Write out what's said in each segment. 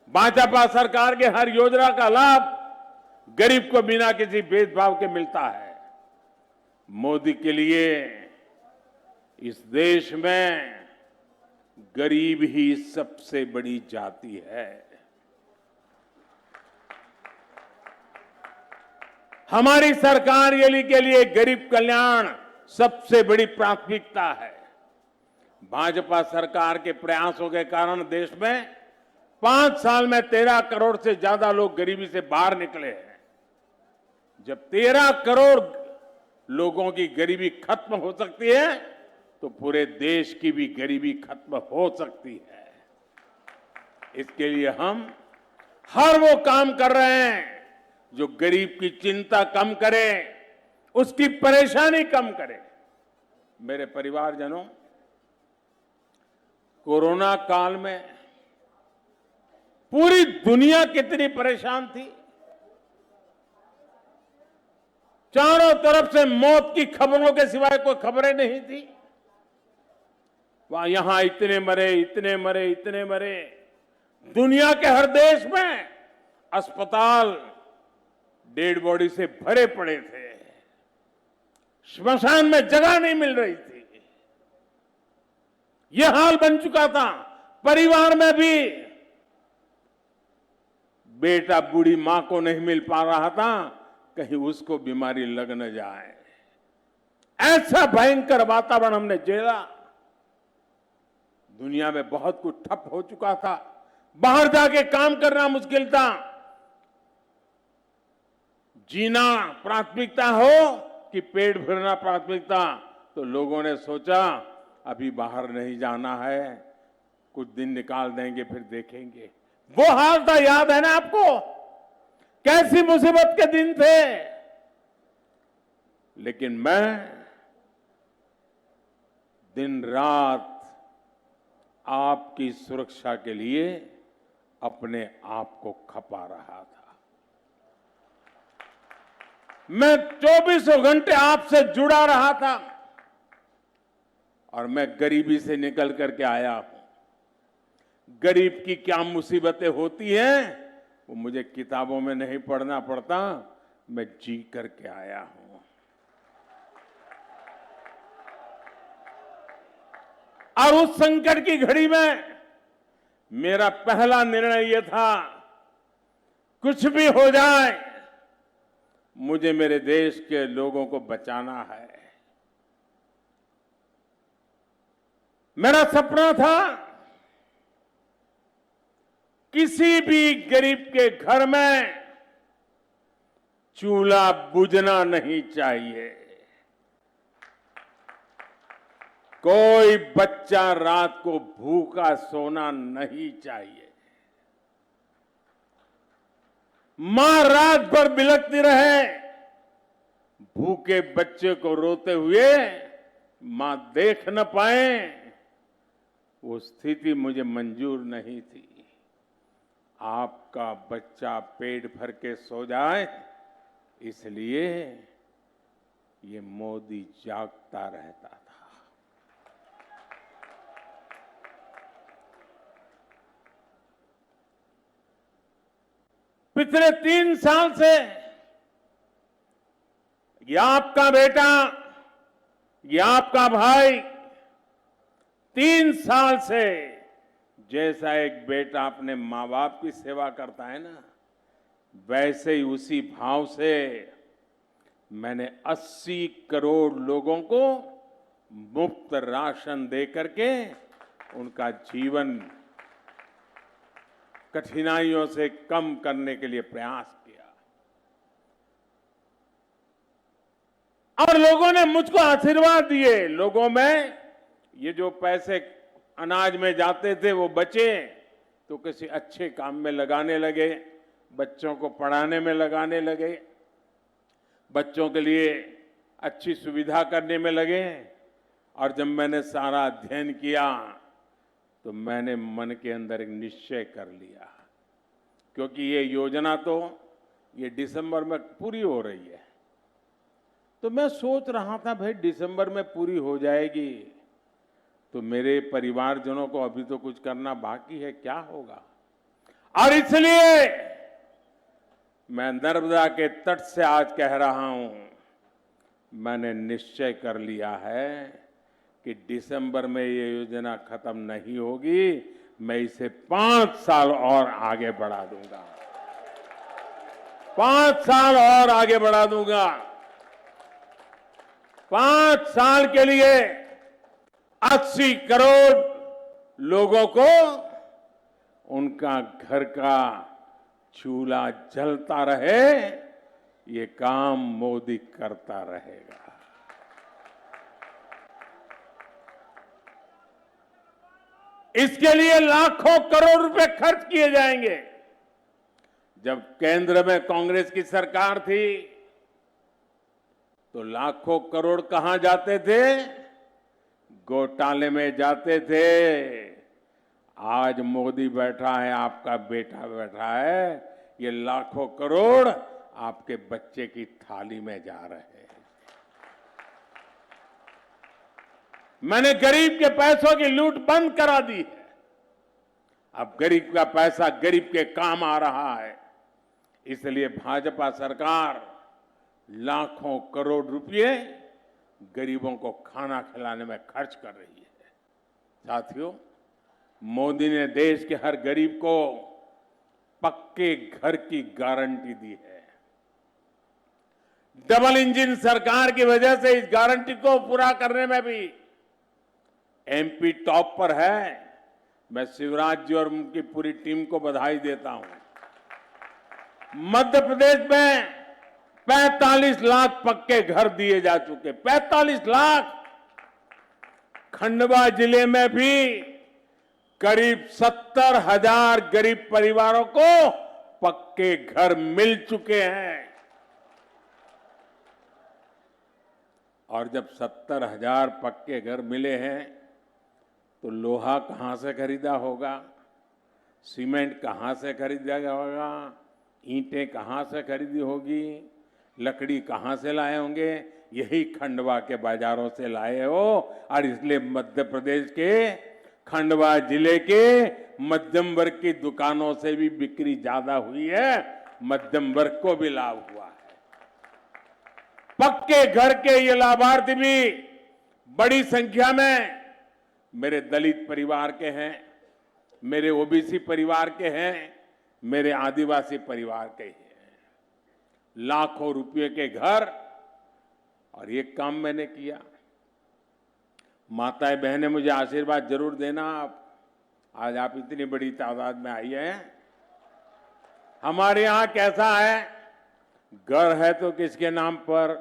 भाजपा सरकार के हर योजना का लाभ गरीब को बिना किसी भेदभाव के मिलता है। मोदी के लिए इस देश में गरीब ही सबसे बड़ी जाति है। हमारी सरकार के लिए गरीब कल्याण सबसे बड़ी प्राथमिकता है। भाजपा सरकार के प्रयासों के कारण देश में 5 साल में 13 करोड़ से ज्यादा लोग गरीबी से बाहर निकले हैं। जब 13 करोड़ लोगों की गरीबी खत्म हो सकती है तो पूरे देश की भी गरीबी खत्म हो सकती है। इसके लिए हम हर वो काम कर रहे हैं जो गरीब की चिंता कम करे, उसकी परेशानी कम करे। मेरे परिवारजनों, कोरोना काल में पूरी दुनिया कितनी परेशान थी। चारों तरफ से मौत की खबरों के सिवाय कोई खबरें नहीं थी। वहां यहां इतने मरे, इतने मरे, इतने मरे। दुनिया के हर देश में अस्पताल डेड बॉडी से भरे पड़े थे। श्मशान में जगह नहीं मिल रही थी। यह हाल बन चुका था। परिवार में भी बेटा बूढ़ी मां को नहीं मिल पा रहा था, कहीं उसको बीमारी लग न जाए। ऐसा भयंकर वातावरण हमने झेला। दुनिया में बहुत कुछ ठप हो चुका था। बाहर जाके काम करना मुश्किल था। जीना प्राथमिकता हो कि पेट भरना प्राथमिकता, तो लोगों ने सोचा अभी बाहर नहीं जाना है, कुछ दिन निकाल देंगे फिर देखेंगे। वो हाल था, याद है ना आपको? कैसी मुसीबत के दिन थे। लेकिन मैं दिन रात आपकी सुरक्षा के लिए अपने आप को खपा रहा था। मैं 24 घंटे आपसे जुड़ा रहा था और मैं गरीबी से निकल करके आया हूं। गरीब की क्या मुसीबतें होती हैं वो मुझे किताबों में नहीं पढ़ना पड़ता, मैं जी करके आया हूं। और उस संकट की घड़ी में मेरा पहला निर्णय यह था, कुछ भी हो जाए मुझे मेरे देश के लोगों को बचाना है। मेरा सपना था किसी भी गरीब के घर में चूल्हा बुझना नहीं चाहिए, कोई बच्चा रात को भूखा सोना नहीं चाहिए, मां रात भर बिलखती रहे, भूखे बच्चे को रोते हुए मां देख न पाए, वो स्थिति मुझे मंजूर नहीं थी। आपका बच्चा पेट भर के सो जाए, इसलिए ये मोदी जागता रहता था। पिछले 3 साल से ये आपका बेटा, ये आपका भाई 3 साल से जैसा एक बेटा अपने मां बाप की सेवा करता है ना, वैसे ही उसी भाव से मैंने 80 करोड़ लोगों को मुफ्त राशन दे करके उनका जीवन कठिनाइयों से कम करने के लिए प्रयास किया। और लोगों ने मुझको आशीर्वाद दिए। लोगों में ये जो पैसे अनाज में जाते थे वो बचे तो किसी अच्छे काम में लगाने लगे, बच्चों को पढ़ाने में लगाने लगे, बच्चों के लिए अच्छी सुविधा करने में लगे। और जब मैंने सारा अध्ययन किया तो मैंने मन के अंदर एक निश्चय कर लिया, क्योंकि ये योजना तो ये दिसंबर में पूरी हो रही है, तो मैं सोच रहा था भाई दिसंबर में पूरी हो जाएगी तो मेरे परिवारजनों को अभी तो कुछ करना बाकी है, क्या होगा। और इसलिए मैं नर्मदा के तट से आज कह रहा हूं, मैंने निश्चय कर लिया है कि दिसंबर में ये योजना खत्म नहीं होगी, मैं इसे 5 साल और आगे बढ़ा दूंगा, 5 साल और आगे बढ़ा दूंगा। 5 साल के लिए 80 करोड़ लोगों को उनका घर का चूल्हा जलता रहे, ये काम मोदी करता रहेगा। इसके लिए लाखों करोड़ रुपए खर्च किए जाएंगे। जब केंद्र में कांग्रेस की सरकार थी तो लाखों करोड़ कहां जाते थे? घोटाले में जाते थे। आज मोदी बैठा है, आपका बेटा बैठा है, ये लाखों करोड़ आपके बच्चे की थाली में जा रहे हैं। मैंने गरीब के पैसों की लूट बंद करा दी है। अब गरीब का पैसा गरीब के काम आ रहा है। इसलिए भाजपा सरकार लाखों करोड़ रुपए गरीबों को खाना खिलाने में खर्च कर रही है। साथियों, मोदी ने देश के हर गरीब को पक्के घर की गारंटी दी है। डबल इंजन सरकार की वजह से इस गारंटी को पूरा करने में भी एमपी टॉप पर है। मैं शिवराज जी और उनकी पूरी टीम को बधाई देता हूं। मध्य प्रदेश में 45 लाख पक्के घर दिए जा चुके, 45 लाख। खंडवा जिले में भी करीब 70,000 गरीब परिवारों को पक्के घर मिल चुके हैं। और जब 70,000 पक्के घर मिले हैं तो लोहा कहां से खरीदा होगा, सीमेंट कहां से खरीदा होगा, ईंटें कहां से खरीदी होगी, लकड़ी कहां से लाए होंगे? यही खंडवा के बाजारों से लाए हो। और इसलिए मध्य प्रदेश के खंडवा जिले के मध्यम वर्ग की दुकानों से भी बिक्री ज्यादा हुई है, मध्यम वर्ग को भी लाभ हुआ है। पक्के घर के ये लाभार्थी भी बड़ी संख्या में मेरे दलित परिवार के हैं, मेरे ओबीसी परिवार के हैं, मेरे आदिवासी परिवार के हैं। लाखों रुपए के घर। और ये काम मैंने किया। माताएं बहनें, मुझे आशीर्वाद जरूर देना। आज आप इतनी बड़ी तादाद में आई हैं। हमारे यहां कैसा है? घर है तो किसके नाम पर?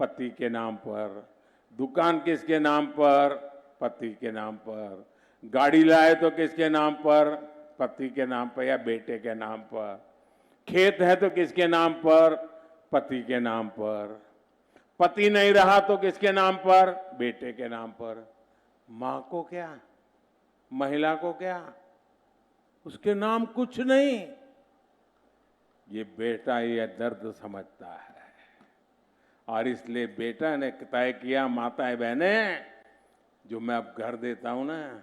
पति के नाम पर। दुकान किसके नाम पर? पति के नाम पर। गाड़ी लाए तो किसके नाम पर? पति के नाम पर या बेटे के नाम पर। खेत है तो किसके नाम पर? पति के नाम पर। पति नहीं रहा तो किसके नाम पर? बेटे के नाम पर। मां को क्या, महिला को क्या, उसके नाम कुछ नहीं। ये बेटा ये दर्द समझता है। और इसलिए बेटा ने तय किया, माताएं बहनें, जो मैं अब घर देता हूं ना,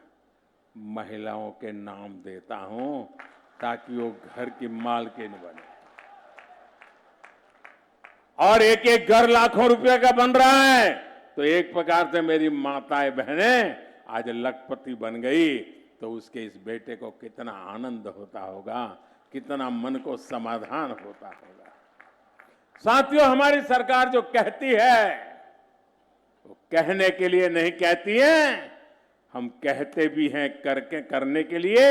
महिलाओं के नाम देता हूं ताकि वो घर की मालकिन बने। और एक एक घर लाखों रुपए का बन रहा है। तो एक प्रकार से मेरी माताएं बहनें आज लखपति बन गई तो उसके इस बेटे को कितना आनंद होता होगा, कितना मन को समाधान होता होगा। साथियों, हमारी सरकार जो कहती है वो कहने के लिए नहीं कहती है, हम कहते भी हैं करके करने के लिए,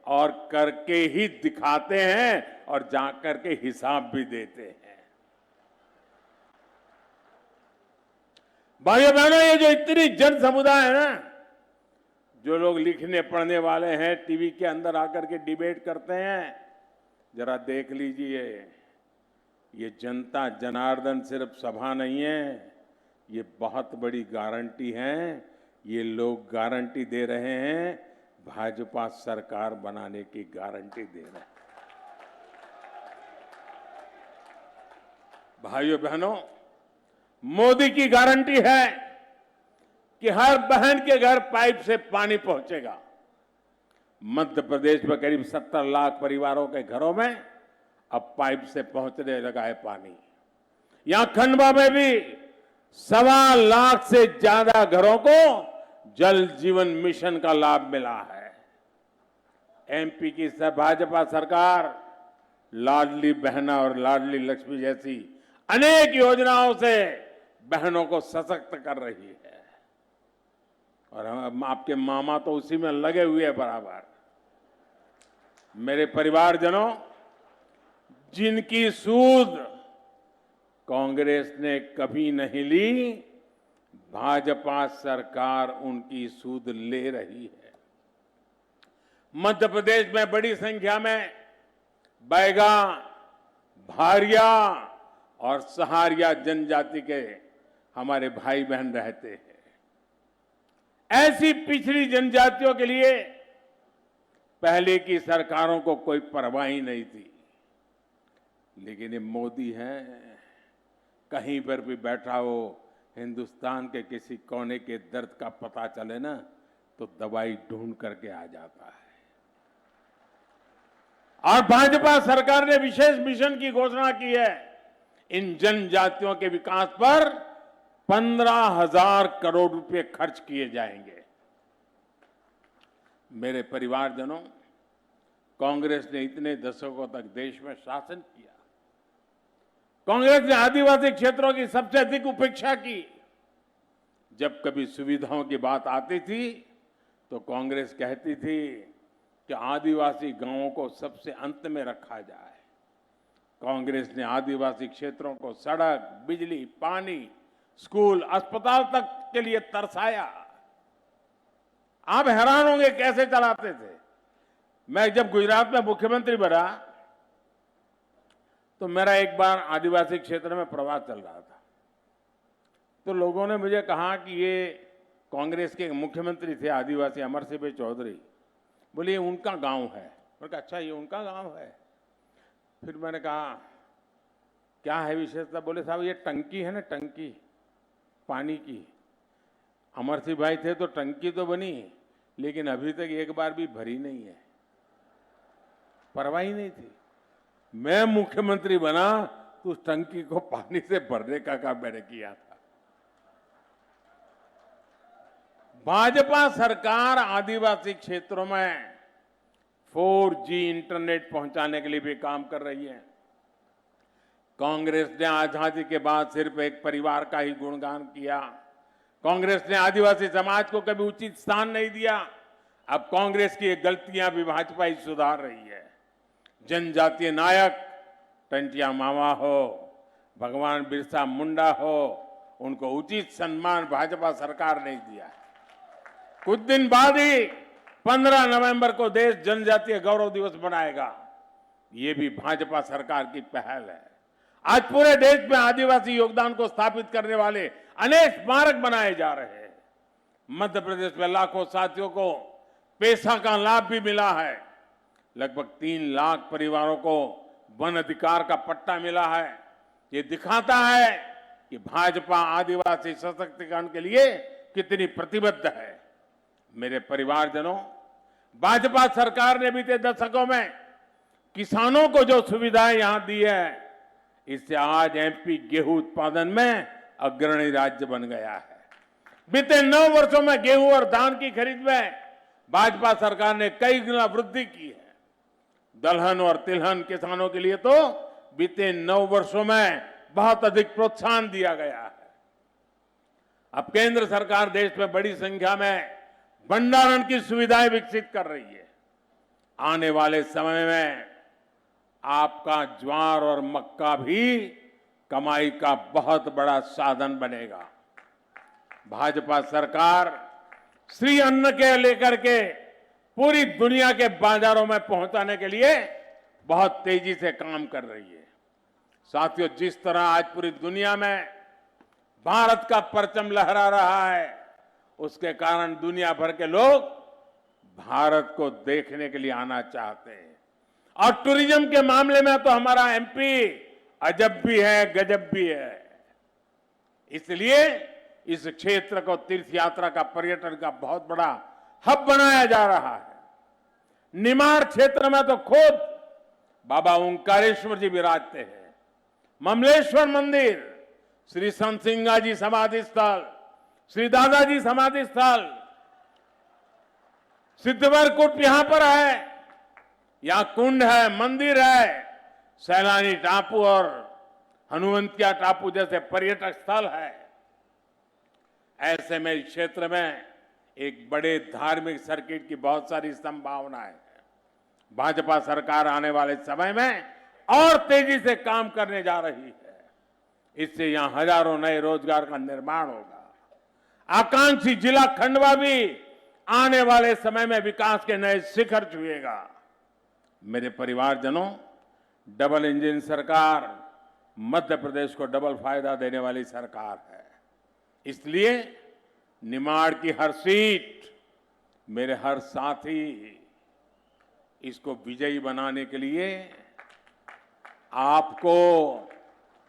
और करके ही दिखाते हैं और जाकर के हिसाब भी देते हैं। भाइयों बहनों, ये जो इतनी जन समुदाय है ना, जो लोग लिखने पढ़ने वाले हैं, टीवी के अंदर आकर के डिबेट करते हैं, जरा देख लीजिए, ये जनता जनार्दन सिर्फ सभा नहीं है, ये बहुत बड़ी गारंटी है। ये लोग गारंटी दे रहे हैं, भाजपा सरकार बनाने की गारंटी दे रहे हैं। भाइयों बहनों, मोदी की गारंटी है कि हर बहन के घर पाइप से पानी पहुंचेगा। मध्य प्रदेश में करीब 70 लाख परिवारों के घरों में अब पाइप से पहुंचने लगा है पानी। यहां खंडवा में भी 1.25 लाख से ज्यादा घरों को जल जीवन मिशन का लाभ मिला है। एमपी की भाजपा सरकार लाडली बहना और लाडली लक्ष्मी जैसी अनेक योजनाओं से बहनों को सशक्त कर रही है और हम आपके मामा तो उसी में लगे हुए हैं बराबर। मेरे परिवारजनों, जिनकी सूद कांग्रेस ने कभी नहीं ली, भाजपा सरकार उनकी सूद ले रही है। मध्य प्रदेश में बड़ी संख्या में बैगा, भारिया और सहारिया जनजाति के हमारे भाई बहन रहते हैं। ऐसी पिछड़ी जनजातियों के लिए पहले की सरकारों को कोई परवाह ही नहीं थी, लेकिन ये मोदी है, कहीं पर भी बैठा हो, हिंदुस्तान के किसी कोने के दर्द का पता चले ना तो दवाई ढूंढ करके आ जाता है। और भाजपा सरकार ने विशेष मिशन की घोषणा की है। इन जनजातियों के विकास पर 15,000 करोड़ रुपए खर्च किए जाएंगे। मेरे परिवारजनों, कांग्रेस ने इतने दशकों तक देश में शासन किया। कांग्रेस ने आदिवासी क्षेत्रों की सबसे अधिक उपेक्षा की। जब कभी सुविधाओं की बात आती थी तो कांग्रेस कहती थी कि आदिवासी गांवों को सबसे अंत में रखा जाए। कांग्रेस ने आदिवासी क्षेत्रों को सड़क, बिजली, पानी, स्कूल, अस्पताल तक के लिए तरसाया। आप हैरान होंगे कैसे चलाते थे। मैं जब गुजरात में मुख्यमंत्री बना तो मेरा एक बार आदिवासी क्षेत्र में प्रवास चल रहा था, तो लोगों ने मुझे कहा कि ये कांग्रेस के मुख्यमंत्री थे आदिवासी अमर सिंह भाई चौधरी, बोले ये उनका गांव है। मैंने कहा अच्छा ये उनका गांव है। फिर मैंने कहा क्या है विशेषता। बोले साहब ये टंकी है ना, टंकी पानी की, अमर सिंह भाई थे तो टंकी तो बनी, लेकिन अभी तक एक बार भी भरी नहीं है। परवाह ही नहीं थी। मैं मुख्यमंत्री बना तो उस टंकी को पानी से भरने का काम मैंने किया था। भाजपा सरकार आदिवासी क्षेत्रों में 4G इंटरनेट पहुंचाने के लिए भी काम कर रही है। कांग्रेस ने आजादी के बाद सिर्फ एक परिवार का ही गुणगान किया। कांग्रेस ने आदिवासी समाज को कभी उचित स्थान नहीं दिया। अब कांग्रेस की ये गलतियां भी भाजपा ही सुधार रही है। जनजातीय नायक टंटिया मामा हो, भगवान बिरसा मुंडा हो, उनको उचित सम्मान भाजपा सरकार ने दिया है। कुछ दिन बाद ही 15 नवंबर को देश जनजातीय गौरव दिवस मनाएगा। ये भी भाजपा सरकार की पहल है। आज पूरे देश में आदिवासी योगदान को स्थापित करने वाले अनेक स्मारक बनाए जा रहे हैं। मध्य प्रदेश में लाखों साथियों को पेशा का लाभ भी मिला है। लगभग 3 लाख परिवारों को वन अधिकार का पट्टा मिला है। ये दिखाता है कि भाजपा आदिवासी सशक्तिकरण के लिए कितनी प्रतिबद्ध है। मेरे परिवारजनों, भाजपा सरकार ने बीते दशकों में किसानों को जो सुविधाएं यहां दी है, इससे आज एमपी गेहूं उत्पादन में अग्रणी राज्य बन गया है। बीते 9 वर्षों में गेहूं और धान की खरीद में भाजपा सरकार ने कई गुना वृद्धि की है। दलहन और तिलहन किसानों के लिए तो बीते 9 वर्षों में बहुत अधिक प्रोत्साहन दिया गया है। अब केंद्र सरकार देश में बड़ी संख्या में भंडारण की सुविधाएं विकसित कर रही है। आने वाले समय में आपका ज्वार और मक्का भी कमाई का बहुत बड़ा साधन बनेगा। भाजपा सरकार श्री अन्न के लेकर के पूरी दुनिया के बाजारों में पहुंचाने के लिए बहुत तेजी से काम कर रही है। साथियों, जिस तरह आज पूरी दुनिया में भारत का परचम लहरा रहा है, उसके कारण दुनिया भर के लोग भारत को देखने के लिए आना चाहते हैं। और टूरिज्म के मामले में तो हमारा एमपी अजब भी है, गजब भी है। इसलिए इस क्षेत्र को तीर्थ यात्रा का, पर्यटन का बहुत बड़ा हब बनाया जा रहा है। निमाड़ क्षेत्र में तो खुद बाबा ओंकारेश्वर जी विराजते हैं। ममलेश्वर मंदिर, श्री संत सिंगा जी समाधि स्थल, श्री दादाजी समाधि स्थल, सिद्धवर कूप यहां पर है, यहां कुंड है, मंदिर है, सैलानी टापू और हनुवंतिया टापू जैसे पर्यटक स्थल है। ऐसे में इस क्षेत्र में एक बड़े धार्मिक सर्किट की बहुत सारी संभावनाएं हैं। भाजपा सरकार आने वाले समय में और तेजी से काम करने जा रही है। इससे यहां हजारों नए रोजगार का निर्माण होगा। आकांक्षी जिला खंडवा भी आने वाले समय में विकास के नए शिखर छुएगा। मेरे परिवारजनों, डबल इंजन सरकार मध्य प्रदेश को डबल फायदा देने वाली सरकार है। इसलिए निमाड़ की हर सीट, मेरे हर साथी, इसको विजयी बनाने के लिए आपको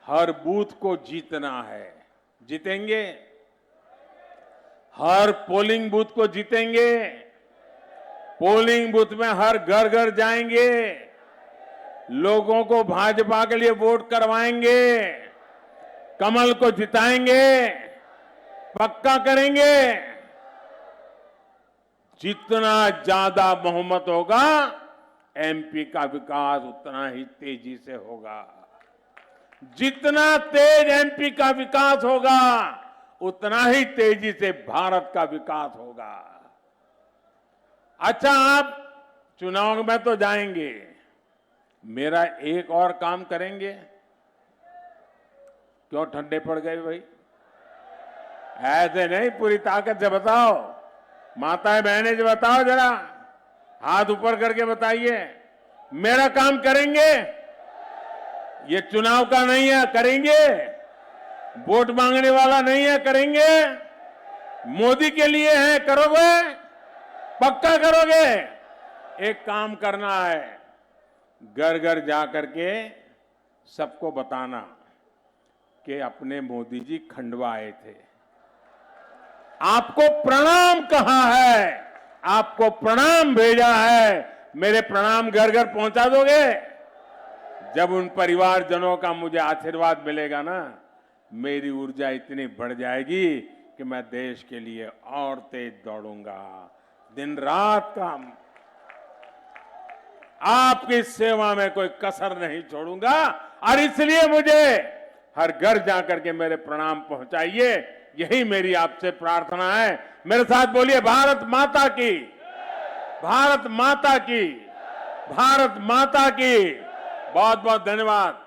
हर बूथ को जीतना है। जीतेंगे? हर पोलिंग बूथ को जीतेंगे। पोलिंग बूथ में हर घर घर जाएंगे, लोगों को भाजपा के लिए वोट करवाएंगे, कमल को जिताएंगे, पक्का करेंगे। जितना ज्यादा बहुमत होगा, एमपी का विकास उतना ही तेजी से होगा। जितना तेज एमपी का विकास होगा, उतना ही तेजी से भारत का विकास होगा। अच्छा, आप चुनाव में तो जाएंगे, मेरा एक और काम करेंगे? क्यों ठंडे पड़ गए भाई? ऐसे नहीं, पूरी ताकत से बताओ। माताएं बहनें, जो बताओ, जरा हाथ ऊपर करके बताइए, मेरा काम करेंगे? ये चुनाव का नहीं है, करेंगे? वोट मांगने वाला नहीं है, करेंगे? मोदी के लिए है, करोगे? पक्का करोगे? एक काम करना है, घर घर जाकर के सबको बताना कि अपने मोदी जी खंडवा आए थे, आपको प्रणाम कहा है, आपको प्रणाम भेजा है। मेरे प्रणाम घर घर पहुंचा दोगे? जब उन परिवारजनों का मुझे आशीर्वाद मिलेगा ना, मेरी ऊर्जा इतनी बढ़ जाएगी कि मैं देश के लिए और तेज दौड़ूंगा, दिन रात काम, आपकी सेवा में कोई कसर नहीं छोड़ूंगा। और इसलिए मुझे हर घर जाकर के मेरे प्रणाम पहुंचाइए, यही मेरी आपसे प्रार्थना है। मेरे साथ बोलिए, भारत माता की, भारत माता की, भारत माता की। बहुत बहुत धन्यवाद।